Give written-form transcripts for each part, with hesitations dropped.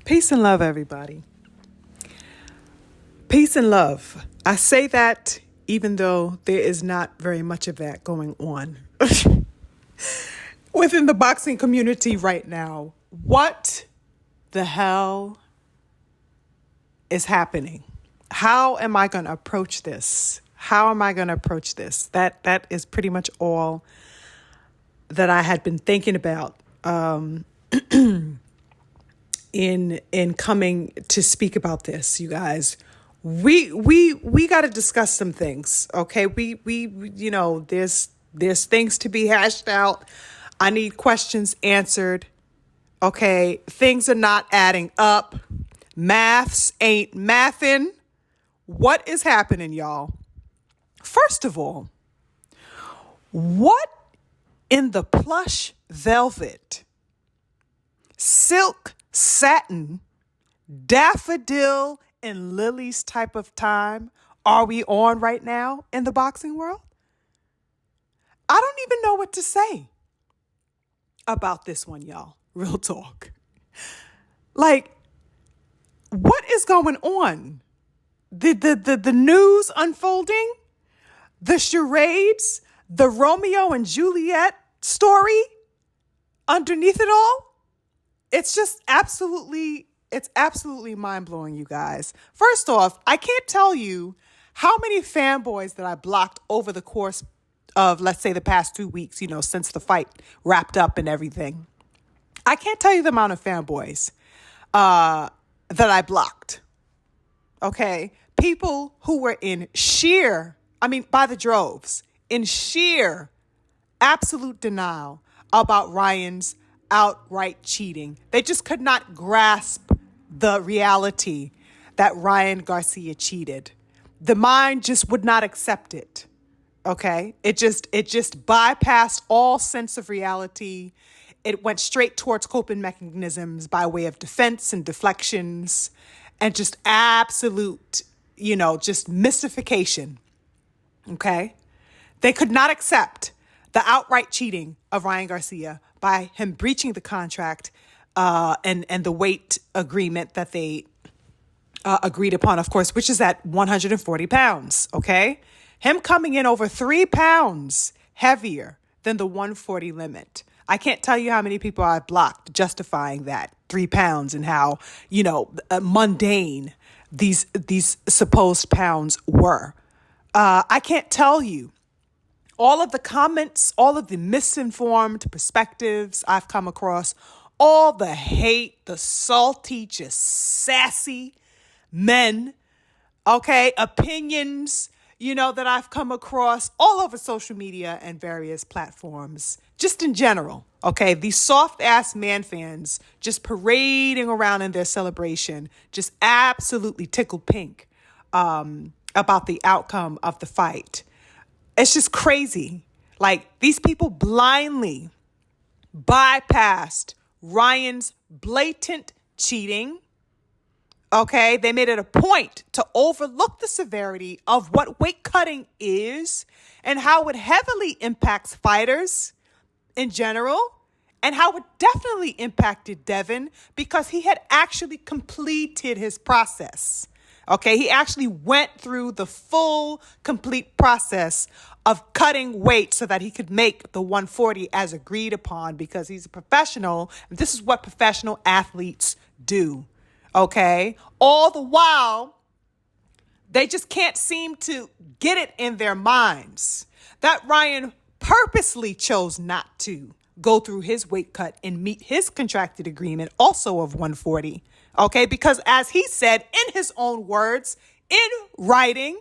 Peace and love, everybody. Peace and love. I say that even though there is not very much of that going on within the boxing community right now. What the hell is happening? How am I going to approach this? That is pretty much all that I had been thinking about in coming to speak about this, you guys. We got to discuss some things, okay? We there's things to be hashed out. I need questions answered. Okay, things are not adding up. Maths ain't mathing. What is happening, y'all? First of all, what in the plush velvet, silk, satin, daffodil, and lilies type of time are we on right now in the boxing world? I don't even know what to say about this one, y'all. Real talk. Like, what is going on? The news unfolding, the charades, the Romeo and Juliet story underneath it all. It's absolutely mind-blowing, you guys. First off, I can't tell you how many fanboys that I blocked over the course of, let's say, the past 2 weeks, since the fight wrapped up and everything. I can't tell you the amount of fanboys that I blocked. Okay? People who were by the droves, in sheer absolute denial about Ryan's outright cheating. They just could not grasp the reality that Ryan Garcia cheated. The mind just would not accept it. Okay? It just bypassed all sense of reality. It went straight towards coping mechanisms by way of defense and deflections and just absolute, just mystification. Okay? They could not accept the outright cheating of Ryan Garcia by him breaching the contract and the weight agreement that they agreed upon, of course, which is at 140 pounds, okay? Him coming in over 3 pounds heavier than the 140 limit. I can't tell you how many people I've blocked justifying that 3 pounds and how, mundane these supposed pounds were. I can't tell you all of the comments, all of the misinformed perspectives I've come across, all the hate, the salty, just sassy men, okay, opinions, that I've come across all over social media and various platforms, just in general, okay? These soft-ass man fans just parading around in their celebration, just absolutely tickled pink about the outcome of the fight. It's just crazy. Like, these people blindly bypassed Ryan's blatant cheating. Okay, they made it a point to overlook the severity of what weight cutting is and how it heavily impacts fighters in general and how it definitely impacted Devin because he had actually completed his process. Okay, he actually went through the full, complete process of cutting weight so that he could make the 140 as agreed upon because he's a professional. And this is what professional athletes do. Okay, all the while, they just can't seem to get it in their minds that Ryan purposely chose not to go through his weight cut and meet his contracted agreement also of 140. Okay, because as he said in his own words, in writing,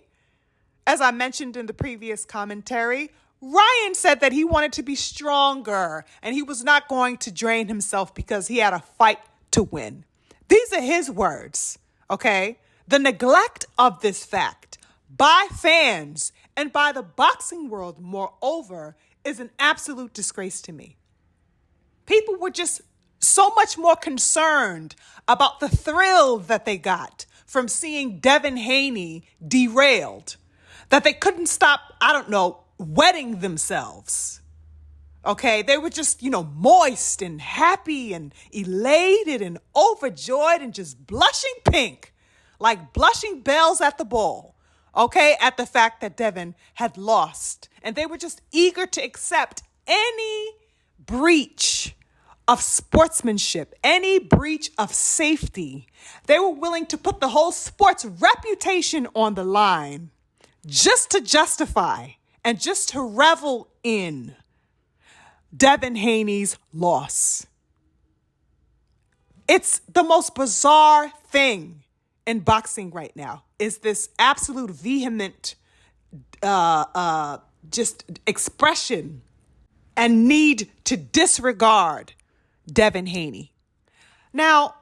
as I mentioned in the previous commentary, Ryan said that he wanted to be stronger and he was not going to drain himself because he had a fight to win. These are his words, okay? The neglect of this fact by fans and by the boxing world, moreover, is an absolute disgrace to me. People were just so much more concerned about the thrill that they got from seeing Devin Haney derailed that they couldn't stop, wetting themselves. Okay, they were just, moist and happy and elated and overjoyed and just blushing pink, like blushing bells at the ball, okay, at the fact that Devin had lost. And they were just eager to accept any breach of sportsmanship, any breach of safety. They were willing to put the whole sports reputation on the line just to justify and just to revel in Devin Haney's loss. It's the most bizarre thing in boxing right now is this absolute vehement just expression and need to disregard Devin Haney. Now,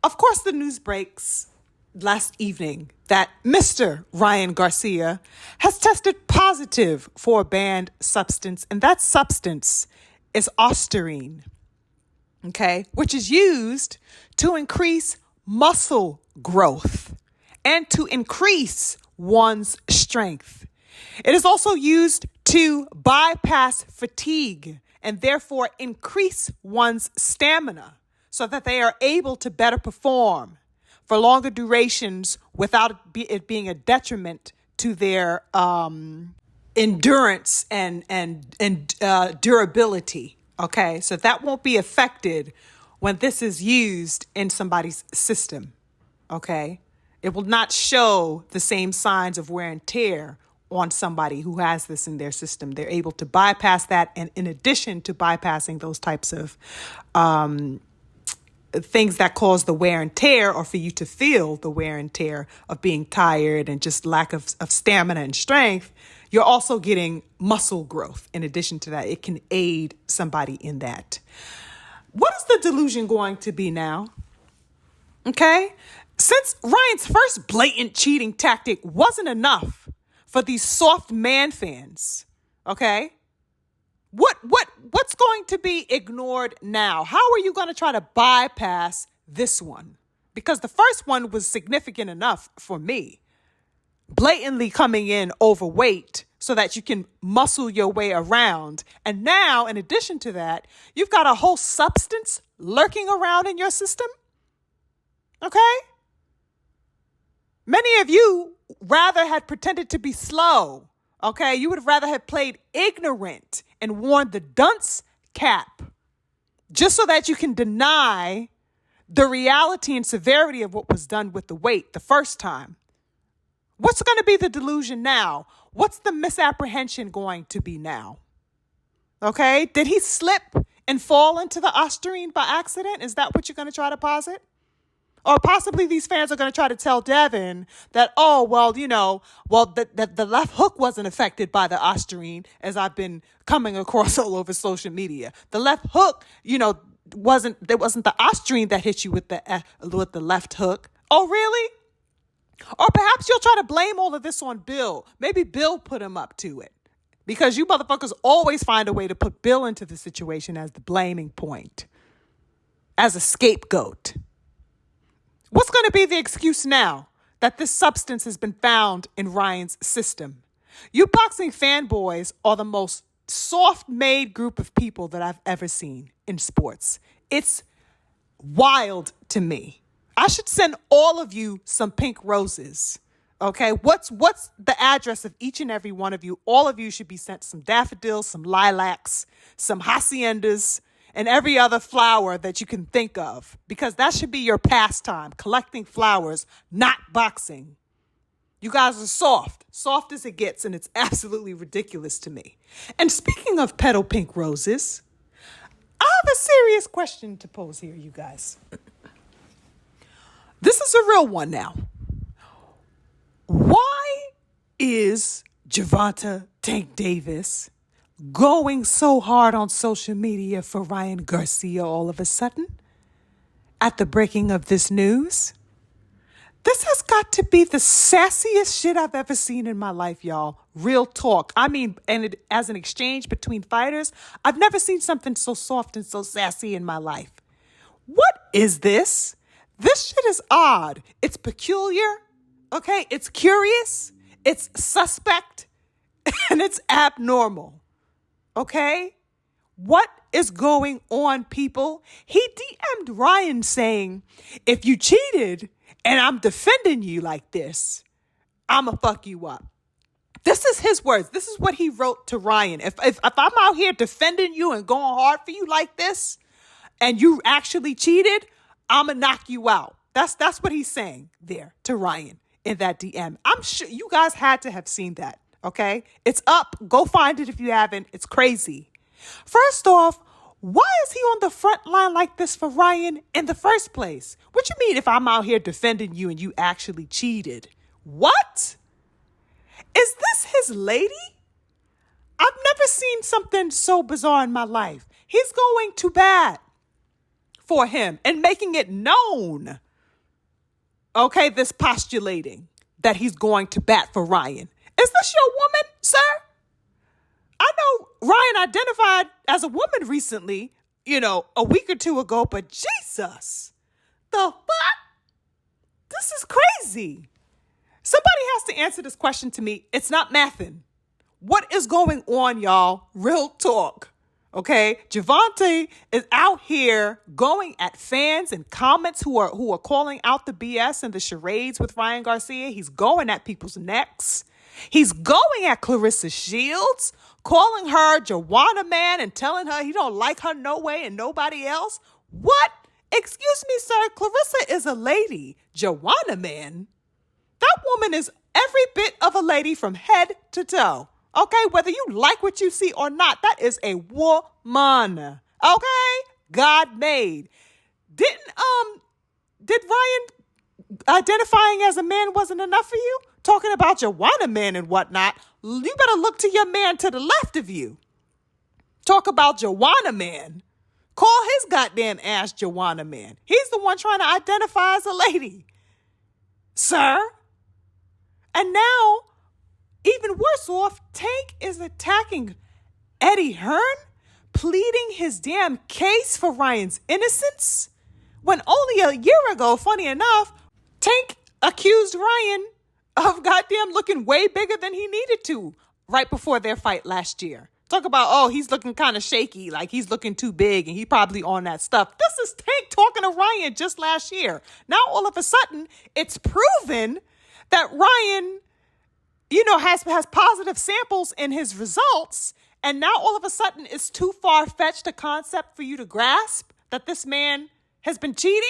of course, the news breaks last evening that Mr. Ryan Garcia has tested positive for a banned substance, and that substance is ostarine, okay, which is used to increase muscle growth and to increase one's strength. It is also used to bypass fatigue and therefore increase one's stamina so that they are able to better perform for longer durations without it being a detriment to their endurance and durability. Okay, so that won't be affected when this is used in somebody's system. Okay, it will not show the same signs of wear and tear on somebody who has this in their system. They're able to bypass that, and in addition to bypassing those types of things that cause the wear and tear, or for you to feel the wear and tear of being tired and just lack of stamina and strength, you're also getting muscle growth. In addition to that, it can aid somebody in that. What is the delusion going to be now? Okay? Since Ryan's first blatant cheating tactic wasn't enough for these soft man fans, okay? What's going to be ignored now? How are you going to try to bypass this one? Because the first one was significant enough for me. Blatantly coming in overweight so that you can muscle your way around. And now, in addition to that, you've got a whole substance lurking around in your system. Okay? Many of you rather had pretended to be slow. Okay, you would rather have played ignorant and worn the dunce cap just so that you can deny the reality and severity of what was done with the weight the first time. What's going to be the delusion now? What's the misapprehension going to be now? Okay, did he slip and fall into the ostarine by accident? Is that what you're going to try to posit? Or possibly these fans are going to try to tell Devin that, the left hook wasn't affected by the ostarine, as I've been coming across all over social media. The left hook, wasn't the ostarine that hit you with the left hook. Oh, really? Or perhaps you'll try to blame all of this on Bill. Maybe Bill put him up to it. Because you motherfuckers always find a way to put Bill into the situation as the blaming point, as a scapegoat. What's going to be the excuse now that this substance has been found in Ryan's system? You boxing fanboys are the most soft-made group of people that I've ever seen in sports. It's wild to me. I should send all of you some pink roses. Okay, what's the address of each and every one of you? All of you should be sent some daffodils, some lilacs, some haciendas, and every other flower that you can think of, because that should be your pastime, collecting flowers, not boxing. You guys are soft as it gets, and it's absolutely ridiculous to me. And speaking of petal pink roses, I have a serious question to pose here, you guys. This is a real one now. Why is Gervonta Tank Davis going so hard on social media for Ryan Garcia all of a sudden at the breaking of this news? This has got to be the sassiest shit I've ever seen in my life, y'all. Real talk. I mean, as an exchange between fighters, I've never seen something so soft and so sassy in my life. What is this? This shit is odd. It's peculiar. Okay? It's curious. It's suspect. And it's abnormal. Okay? What is going on, people? He DM'd Ryan saying, if you cheated and I'm defending you like this, I'ma fuck you up. This is his words. This is what he wrote to Ryan. If I'm out here defending you and going hard for you like this, and you actually cheated, I'ma knock you out. That's what he's saying there to Ryan in that DM. I'm sure you guys had to have seen that. Okay, it's up. Go find it if you haven't. It's crazy. First off, why is he on the front line like this for Ryan in the first place? What you mean if I'm out here defending you and you actually cheated? What? Is this his lady? I've never seen something so bizarre in my life. He's going to bat for him and making it known. Okay, this postulating that he's going to bat for Ryan. Is this your woman, sir? I know Ryan identified as a woman recently, a week or two ago, but Jesus, the fuck? This is crazy. Somebody has to answer this question to me. It's not mathin'. What is going on, y'all? Real talk. Okay, Javante is out here going at fans and comments who are calling out the BS and the charades with Ryan Garcia. He's going at people's necks. He's going at Clarissa Shields, calling her Joanna Man and telling her he don't like her no way and nobody else. What? Excuse me, sir. Clarissa is a lady. Joanna Man? That woman is every bit of a lady from head to toe. Okay, whether you like what you see or not, that is a woman. Okay, God made. Did Ryan identifying as a man wasn't enough for you? Talking about Joanna Man and whatnot, you better look to your man to the left of you. Talk about Joanna Man. Call his goddamn ass Joanna Man. He's the one trying to identify as a lady. Sir? And now, even worse off, Tank is attacking Eddie Hearn, pleading his damn case for Ryan's innocence, when only a year ago, funny enough, Tank accused Ryan of goddamn looking way bigger than he needed to right before their fight last year. Talk about, he's looking kind of shaky, like he's looking too big and he probably on that stuff. This is Tank talking to Ryan just last year. Now, all of a sudden, it's proven that Ryan, has positive samples in his results. And now all of a sudden it's too far-fetched a concept for you to grasp that this man has been cheating.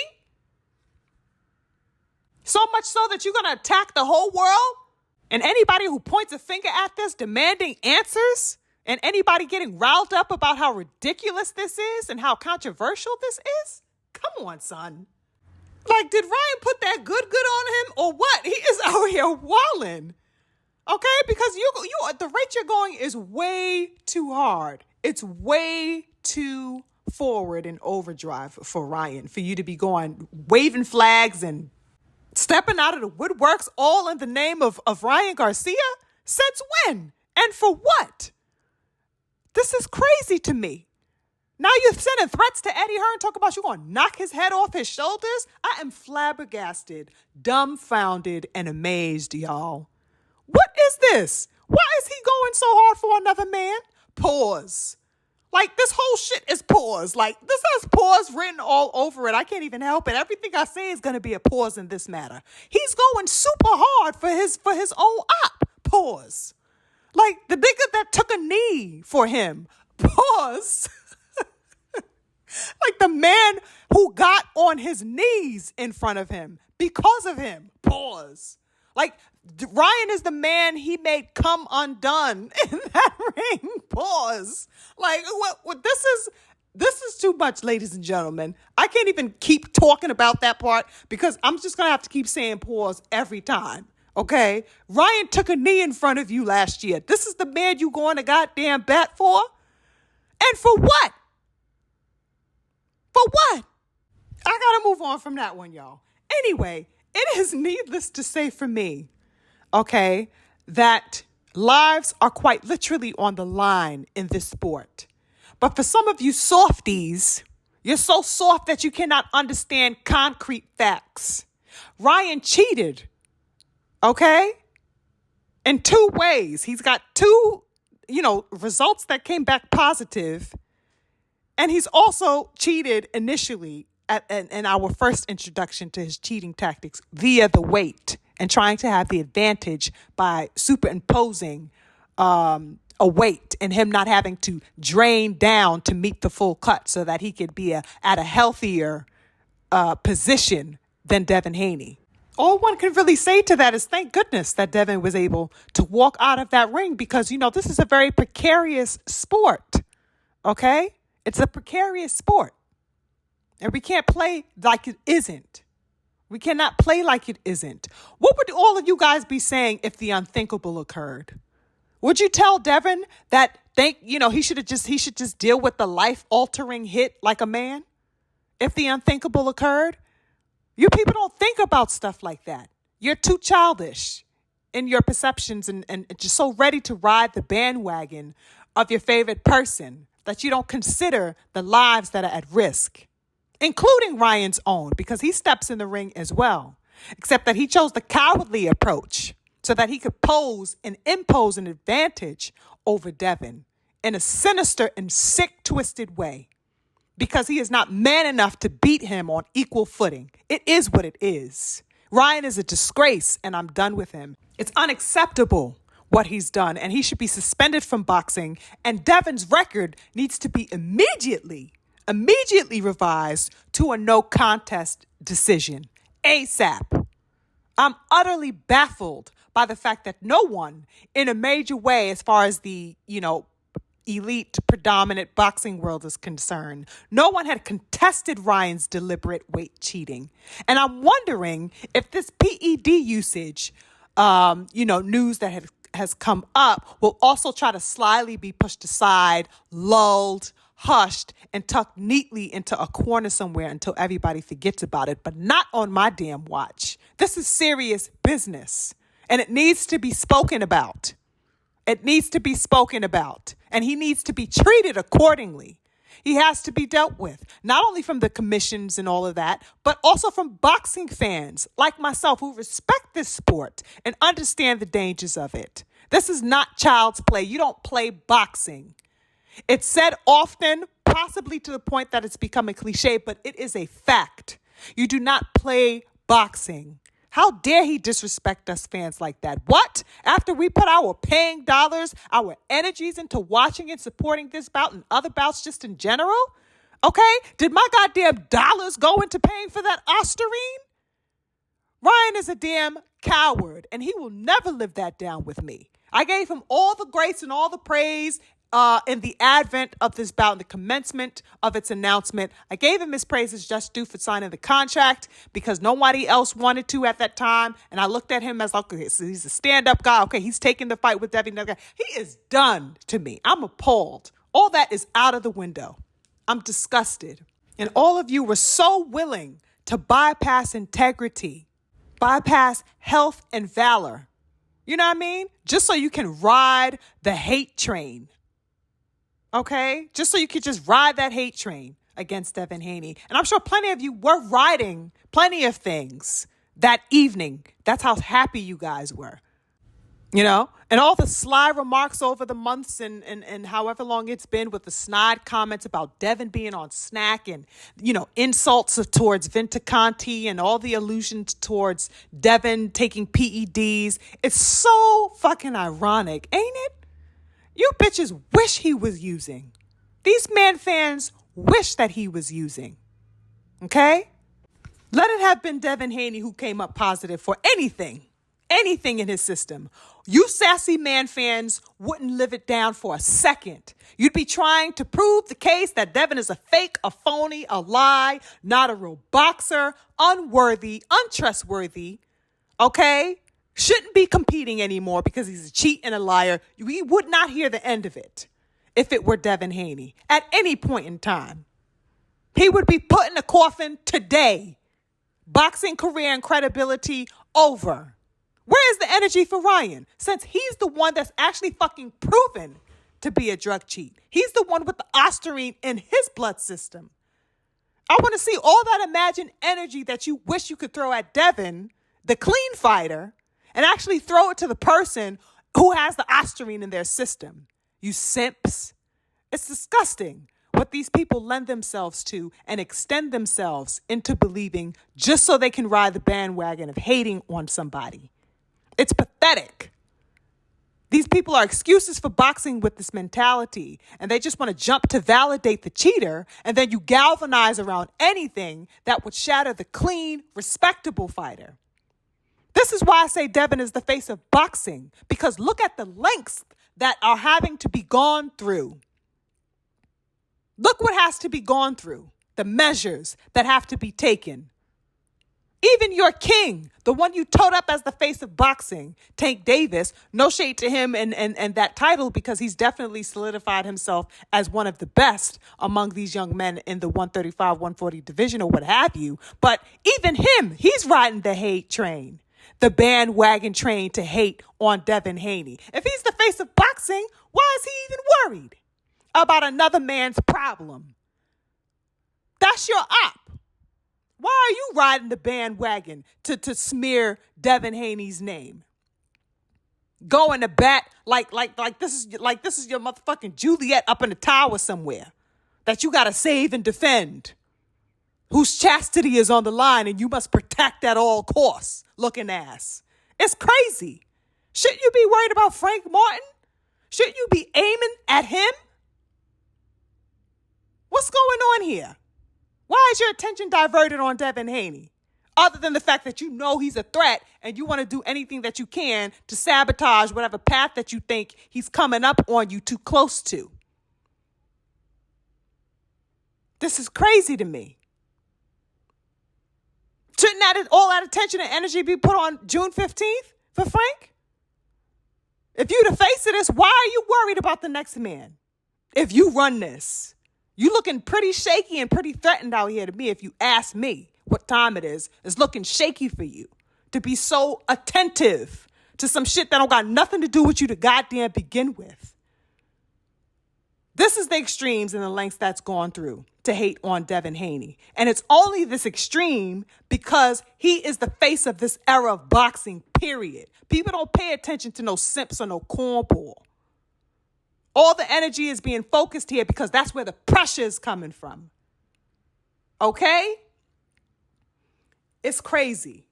So much so that you're going to attack the whole world. And anybody who points a finger at this demanding answers, and anybody getting riled up about how ridiculous this is and how controversial this is. Come on, son. Like, did Ryan put that good on him or what? He is out here wilding. Okay? Because you the rate you're going is way too hard. It's way too forward and overdrive for Ryan, for you to be going waving flags and stepping out of the woodworks all in the name of Ryan Garcia? Since when? And for what? This is crazy to me. Now you're sending threats to Eddie Hearn, talk about you going to knock his head off his shoulders? I am flabbergasted, dumbfounded, and amazed, y'all. What is this? Why is he going so hard for another man? Pause. Like, this whole shit is pause. Like, this has pause written all over it. I can't even help it. Everything I say is going to be a pause in this matter. He's going super hard for his own op. Pause. Like, the nigga that took a knee for him. Pause. Like, the man who got on his knees in front of him because of him. Pause. Like, Ryan is the man he made come undone in that ring. Pause. Like, what this is too much, ladies and gentlemen. I can't even keep talking about that part because I'm just going to have to keep saying pause every time. Okay? Ryan took a knee in front of you last year. This is the man you going to goddamn bat for? And for what? For what? I got to move on from that one, y'all. Anyway, it is needless to say for me, okay, that lives are quite literally on the line in this sport. But for some of you softies, you're so soft that you cannot understand concrete facts. Ryan cheated, okay, in two ways. He's got two, results that came back positive And he's also cheated initially in our first introduction to his cheating tactics via the weight and trying to have the advantage by superimposing a weight and him not having to drain down to meet the full cut so that he could be at a healthier position than Devin Haney. All one can really say to that is thank goodness that Devin was able to walk out of that ring because, this is a very precarious sport. Okay? It's a precarious sport. And we can't play like it isn't. We cannot play like it isn't. What would all of you guys be saying if the unthinkable occurred? Would you tell Devin that he should just deal with the life-altering hit like a man if the unthinkable occurred? You people don't think about stuff like that. You're too childish in your perceptions and just so ready to ride the bandwagon of your favorite person that you don't consider the lives that are at risk, including Ryan's own, because he steps in the ring as well, except that he chose the cowardly approach so that he could pose and impose an advantage over Devin in a sinister and sick, twisted way. Because he is not man enough to beat him on equal footing. It is what it is. Ryan is a disgrace, and I'm done with him. It's unacceptable what he's done, and he should be suspended from boxing, and Devin's record needs to be immediately revised to a no contest decision, ASAP. I'm utterly baffled by the fact that no one in a major way, as far as the, elite predominant boxing world is concerned, no one had contested Ryan's deliberate weight cheating. And I'm wondering if this PED usage, news that has come up will also try to slyly be pushed aside, lulled, hushed, and tucked neatly into a corner somewhere until everybody forgets about it, but not on my damn watch. This is serious business, and it needs to be spoken about. It needs to be spoken about, and he needs to be treated accordingly. He has to be dealt with, not only from the commissions and all of that, but also from boxing fans like myself who respect this sport and understand the dangers of it. This is not child's play. You don't play boxing. It's said often, possibly to the point that it's become a cliche, but it is a fact. You do not play boxing. How dare he disrespect us fans like that? What? After we put our paying dollars, our energies into watching and supporting this bout and other bouts just in general? Okay? Did my goddamn dollars go into paying for that Ostarine? Ryan is a damn coward, and he will never live that down with me. I gave him all the grace and all the praise in the advent of this bout, in the commencement of its announcement. I gave him his praises just due for signing the contract because nobody else wanted to at that time. And I looked at him as, okay, so he's a stand-up guy. Okay, he's taking the fight with Devin. He is done to me. I'm appalled. All that is out of the window. I'm disgusted. And all of you were so willing to bypass integrity, bypass health and valor. You know what I mean? Just so you can ride the hate train. Okay? Just so you could just ride that hate train against Devin Haney. And I'm sure plenty of you were riding plenty of things that evening. That's how happy you guys were. And all the sly remarks over the months and however long it's been with the snide comments about Devin being on snack and, insults towards Vintaconti and all the allusions towards Devin taking PEDs. It's so fucking ironic, ain't it? You bitches wish he was using. These man fans wish that he was using. Okay? Let it have been Devin Haney who came up positive for anything in his system. You sassy man fans wouldn't live it down for a second. You'd be trying to prove the case that Devin is a fake, a phony, a lie, not a real boxer, unworthy, untrustworthy, okay? Shouldn't be competing anymore because he's a cheat and a liar. We would not hear the end of it if it were Devin Haney at any point in time. He would be put in a coffin today. Boxing career and credibility over. Where is the energy for Ryan? Since he's the one that's actually fucking proven to be a drug cheat. He's the one with the Ostarine in his blood system. I want to see all that imagined energy that you wish you could throw at Devin, the clean fighter, and actually throw it to the person who has the Ostarine in their system. You simps. It's disgusting. what these people lend themselves to and extend themselves into believing just so they can ride the bandwagon of hating on somebody. It's pathetic. These people are excuses for boxing with this mentality, and they just want to jump to validate the cheater, and then you galvanize around anything that would shatter the clean, respectable fighter. This is why I say Devin is the face of boxing, because look at the lengths that are having to be gone through. Look what has to be gone through, the measures that have to be taken. Even your king, the one you toed up as the face of boxing, Tank Davis, no shade to him and that title, because he's definitely solidified himself as one of the best among these young men in the 135, 140 division or what have you. But even him, he's riding the hate train, the bandwagon train to hate on Devin Haney. If he's the face of boxing, why is he even worried about another man's problem? That's your op. Why are you riding the bandwagon to smear Devin Haney's name? Going to bat like this is your motherfucking Juliet up in the tower somewhere that you gotta save and defend, whose chastity is on the line and you must protect at all costs, looking ass. It's crazy. Shouldn't you be worried about Frank Martin? Shouldn't you be aiming at him? What's going on here? Why is your attention diverted on Devin Haney? Other than the fact that you know he's a threat and you want to do anything that you can to sabotage whatever path that you think he's coming up on you too close to. This is crazy to me. Shouldn't all that attention and energy be put on June 15th for Frank? If you the face of this, why are you worried about the next man? If you run this. You looking pretty shaky and pretty threatened out here to me. If you ask me what time it is, it's looking shaky for you to be so attentive to some shit that don't got nothing to do with you to goddamn begin with. This is the extremes and the lengths that's gone through to hate on Devin Haney. And it's only this extreme because he is the face of this era of boxing, period. People don't pay attention to no simps or no cornball. All the energy is being focused here because that's where the pressure is coming from. Okay? It's crazy,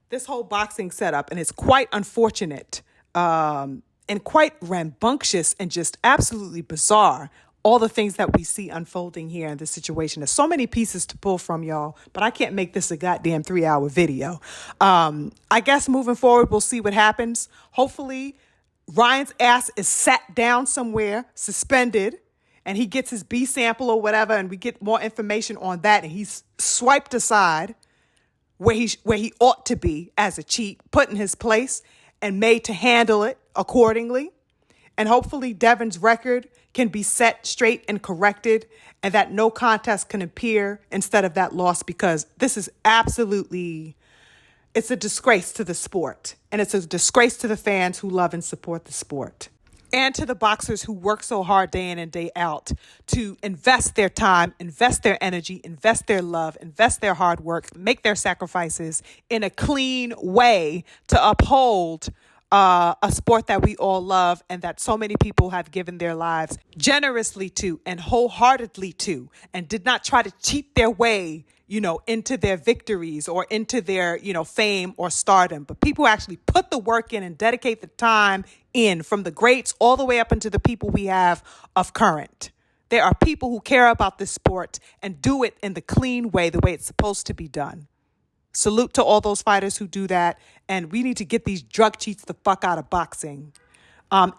this whole boxing setup, and it's quite unfortunate and quite rambunctious and just absolutely bizarre, all the things that we see unfolding here in this situation. There's so many pieces to pull from, y'all, but I can't make this a goddamn 3-hour video. I guess moving forward, we'll see what happens. Hopefully, Ryan's ass is sat down somewhere, suspended, and he gets his B sample or whatever, and we get more information on that, and he's swiped aside where he ought to be as a cheat, put in his place, and made to handle it accordingly. And hopefully Devin's record can be set straight and corrected, and that no contest can appear instead of that loss, because this is absolutely... it's a disgrace to the sport, and it's a disgrace to the fans who love and support the sport, and to the boxers who work so hard day in and day out to invest their time, invest their energy, invest their love, invest their hard work, make their sacrifices in a clean way to uphold a sport that we all love and that so many people have given their lives generously to and wholeheartedly to, and did not try to cheat their way, into their victories or into their, fame or stardom. But people actually put the work in and dedicate the time in, from the greats all the way up into the people we have of current. There are people who care about this sport and do it in the clean way, the way it's supposed to be done. Salute to all those fighters who do that. And we need to get these drug cheats the fuck out of boxing.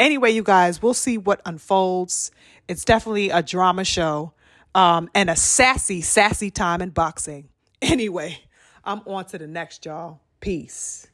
Anyway, you guys, we'll see what unfolds. It's definitely a drama show. And a sassy time in boxing. Anyway, I'm on to the next, y'all. Peace.